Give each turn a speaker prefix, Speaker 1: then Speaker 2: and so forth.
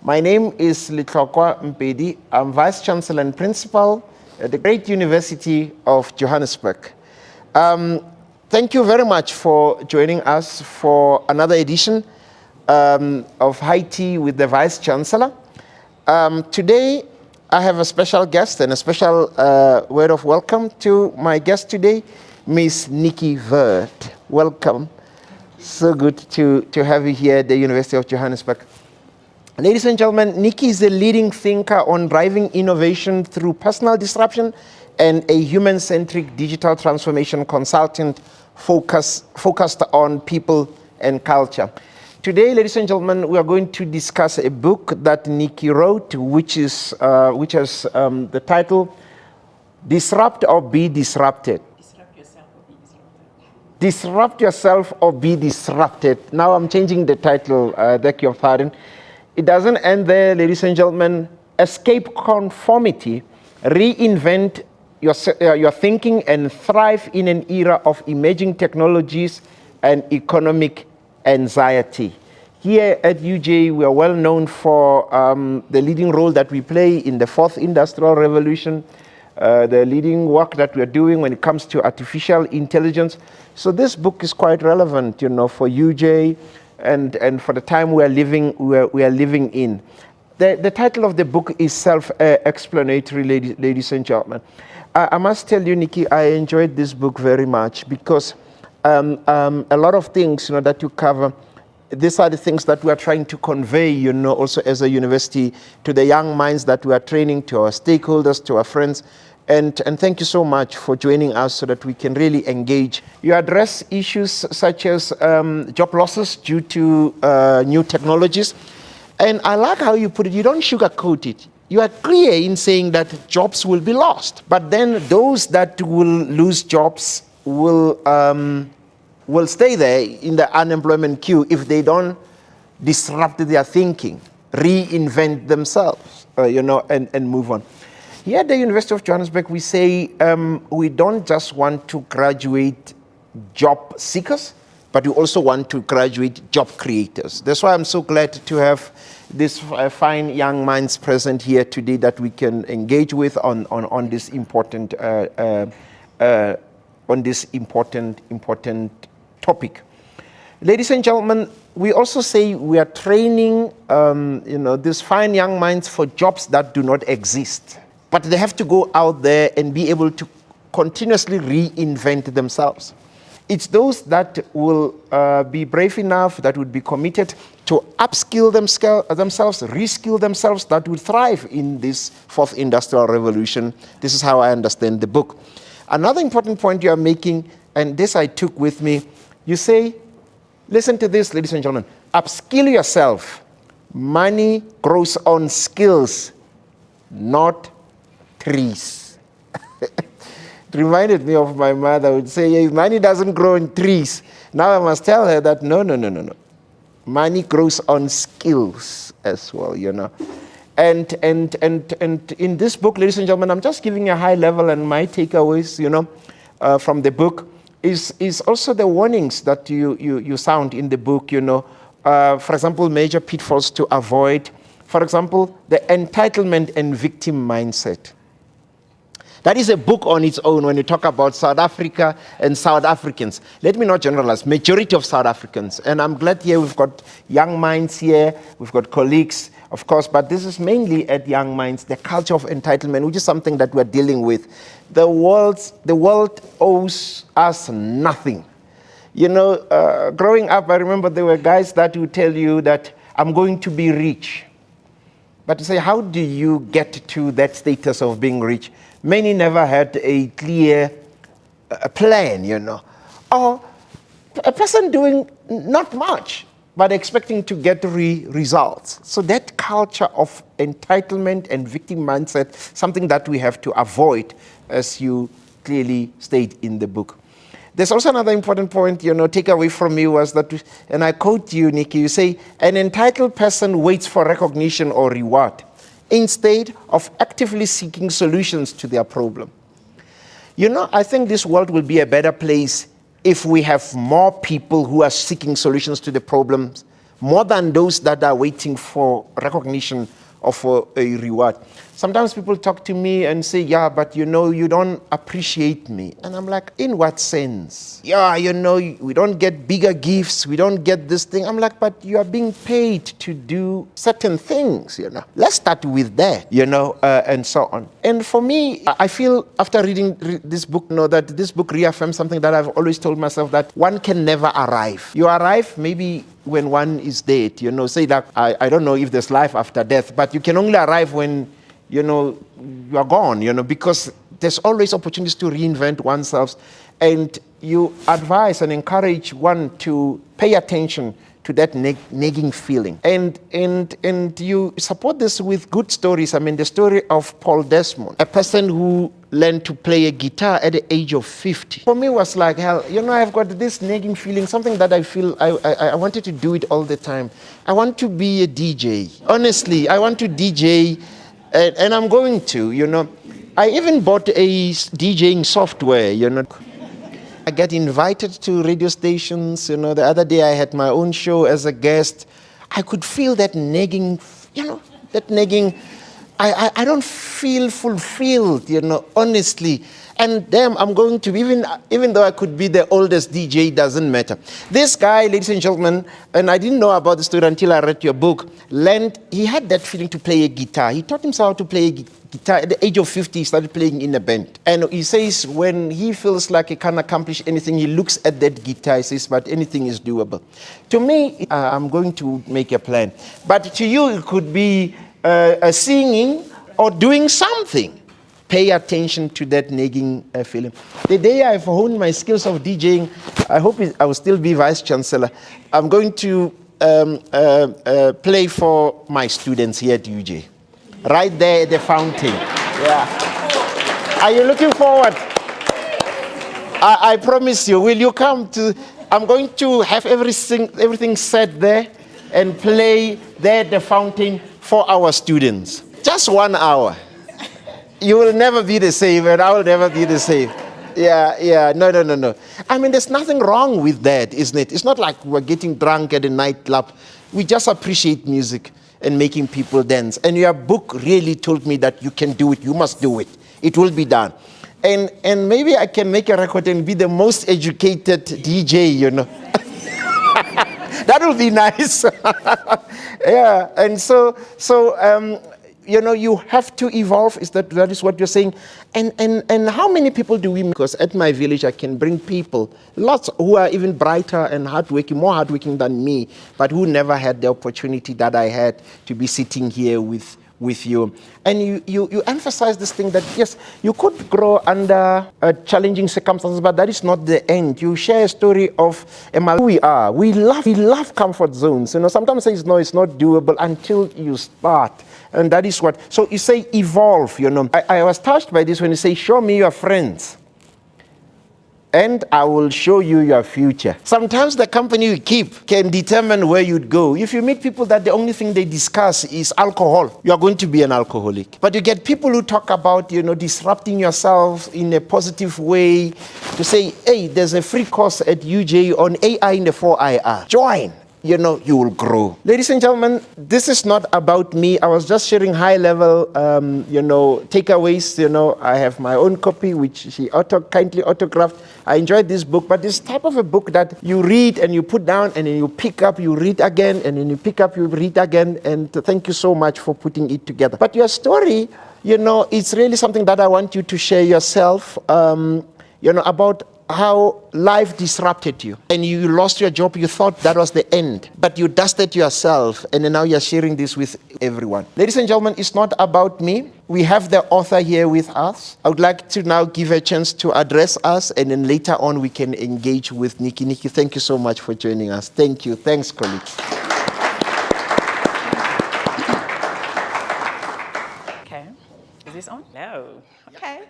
Speaker 1: My name is Letlhokwa Mpedi. I'm Vice Chancellor and Principal at the great University of Johannesburg. Thank you very much for joining us for another edition of High Tea with the Vice Chancellor. Today, I have a special guest and a special word of welcome to my guest today, Miss Nicky Verd. Welcome. So good to have you here at the University of Johannesburg. Ladies and gentlemen, Nicky is a leading thinker on driving innovation through personal disruption and a human-centric digital transformation consultant focused on people and culture. Today, ladies and gentlemen, we are going to discuss a book that Nicky wrote, which has the title, Disrupt or Be Disrupted. Disrupt yourself or be disrupted. Now I'm changing the title, beg your pardon. It doesn't end there, ladies and gentlemen. Escape conformity, reinvent your thinking and thrive in an era of emerging technologies and economic anxiety. Here at UJ, we are well known for the leading role that we play in the fourth industrial revolution, the leading work that we are doing when it comes to artificial intelligence. So this book is quite relevant, for UJ and for the time we are living in. The title of the book is self-explanatory, ladies and gentlemen. I must tell you, Nicky, I enjoyed this book very much because a lot of things, that you cover, these are the things that we are trying to convey, also as a university to the young minds that we are training, to our stakeholders, to our friends. And thank you so much for joining us so that we can really engage. You address issues such as job losses due to new technologies. And I like how you put it, you don't sugarcoat it. You are clear in saying that jobs will be lost. But then those that will lose jobs will stay there in the unemployment queue if they don't disrupt their thinking, reinvent themselves, and move on. Here at the University of Johannesburg, we say we don't just want to graduate job seekers, but we also want to graduate job creators. That's why I'm so glad to have these fine young minds present here today that we can engage with on this important important topic. Ladies and gentlemen, we also say we are training these fine young minds for jobs that do not exist. But they have to go out there and be able to continuously reinvent themselves. It's those that will be brave enough, that would be committed to upskill themselves, reskill themselves, that would thrive in this fourth industrial revolution. This is how I understand the book. Another important point you are making, and this I took with me, you say, listen to this, ladies and gentlemen, upskill yourself. Money grows on skills, not trees. It reminded me of my mother who would say, hey, money doesn't grow in trees. Now I must tell her that no. Money grows on skills as well, And in this book, ladies and gentlemen, I'm just giving a high level, and my takeaways, from the book is also the warnings that you sound in the book, for example, major pitfalls to avoid. For example, the entitlement and victim mindset. That is a book on its own when you talk about South Africa and South Africans. Let me not generalize, majority of South Africans. And I'm glad here we've got young minds here, we've got colleagues, of course, but this is mainly at young minds, the culture of entitlement, which is something that we're dealing with. The world owes us nothing. Growing up, I remember there were guys that would tell you that I'm going to be rich. But to say, how do you get to that status of being rich? Many never had a clear plan, or a person doing not much, but expecting to get results. So that culture of entitlement and victim mindset, something that we have to avoid, as you clearly state in the book. There's also another important point, take away from me was that, and I quote you, Nicky, you say, an entitled person waits for recognition or reward instead of actively seeking solutions to their problem. I think this world will be a better place if we have more people who are seeking solutions to the problems more than those that are waiting for recognition or for a reward. Sometimes people talk to me and say, yeah, but you know, you don't appreciate me. And I'm like, in what sense? Yeah, you know, we don't get bigger gifts, we don't get this thing. I'm like, but you are being paid to do certain things, you know. Let's start with that, you know, and so on. And for me, I feel after reading this book, you know, that this book reaffirms something that I've always told myself, that one can never arrive. You arrive maybe when one is dead, you know, say that, I don't know if there's life after death, but you can only arrive when, you know, you are gone, you know, because there's always opportunities to reinvent oneself. And you advise and encourage one to pay attention to that nagging feeling. And you support this with good stories. I mean, the story of Paul Desmond, a person who learned to play a guitar at the age of 50. For me, it was like, hell, you know, I've got this nagging feeling, something that I feel I wanted to do it all the time. I want to be a DJ. Honestly, I want to DJ, and I'm going to, you know. I even bought a DJing software, you know. I get invited to radio stations, you know. The other day I had my own show as a guest. I could feel that nagging, you know, that nagging. I don't feel fulfilled, you know, honestly. And damn, I'm going to, even though I could be the oldest DJ, doesn't matter. This guy, ladies and gentlemen, and I didn't know about the story until I read your book, he had that feeling to play a guitar. He taught himself how to play a guitar. At the age of 50, he started playing in a band. And he says when he feels like he can't accomplish anything, he looks at that guitar, he says, but anything is doable. To me, I'm going to make a plan. But to you, it could be singing or doing something. Pay attention to that nagging feeling. The day I've honed my skills of DJing, I hope I will still be Vice Chancellor. I'm going to play for my students here at UJ. Right there at the fountain. Yeah. Are you looking forward? I promise you, will you come to... I'm going to have everything set there and play there at the fountain for our students. Just 1 hour. You will never be the same, and I will never be the same. Yeah, no. I mean, there's nothing wrong with that, isn't it? It's not like we're getting drunk at a nightclub. We just appreciate music and making people dance. And your book really told me that you can do it, you must do it. It will be done. And maybe I can make a record and be the most educated DJ, you know. That would be nice. Yeah, and so you know, you have to evolve. That is what you're saying. And how many people do we? Because at my village, I can bring people, lots who are even brighter and hardworking, more hardworking than me, but who never had the opportunity that I had to be sitting here with you. And you emphasize this thing that, yes, you could grow under challenging circumstances, but that is not the end. You share a story of who we are. We love comfort zones. You know, sometimes say, no, it's not doable until you start. And that is what, so you say evolve, you know. I was touched by this when you say, show me your friends, and I will show you your future. Sometimes the company you keep can determine where you'd go. If you meet people that the only thing they discuss is alcohol, you are going to be an alcoholic. But you get people who talk about, you know, disrupting yourself in a positive way, to say, hey, there's a free course at UJ on AI in the 4IR. Join. You know, you will grow. Ladies and gentlemen, this is not about me. I was just sharing high-level, you know, takeaways. You know, I have my own copy, which she kindly autographed. I enjoyed this book, but this type of a book that you read and you put down and then you pick up, you read again, and then you pick up, you read again. And thank you so much for putting it together. But your story, you know, it's really something that I want you to share yourself, you know, about how life disrupted you and you lost your job. You thought that was the end, but you dusted yourself, and then now you're sharing this with everyone. Ladies and gentlemen, it's not about me. We have the author here with us. I would like to now give a chance to address us, and then later on we can engage with Nicky. Nicky, thank you so much for joining us. Thank you. Thanks, colleagues.
Speaker 2: Okay. Is this on? No. Okay.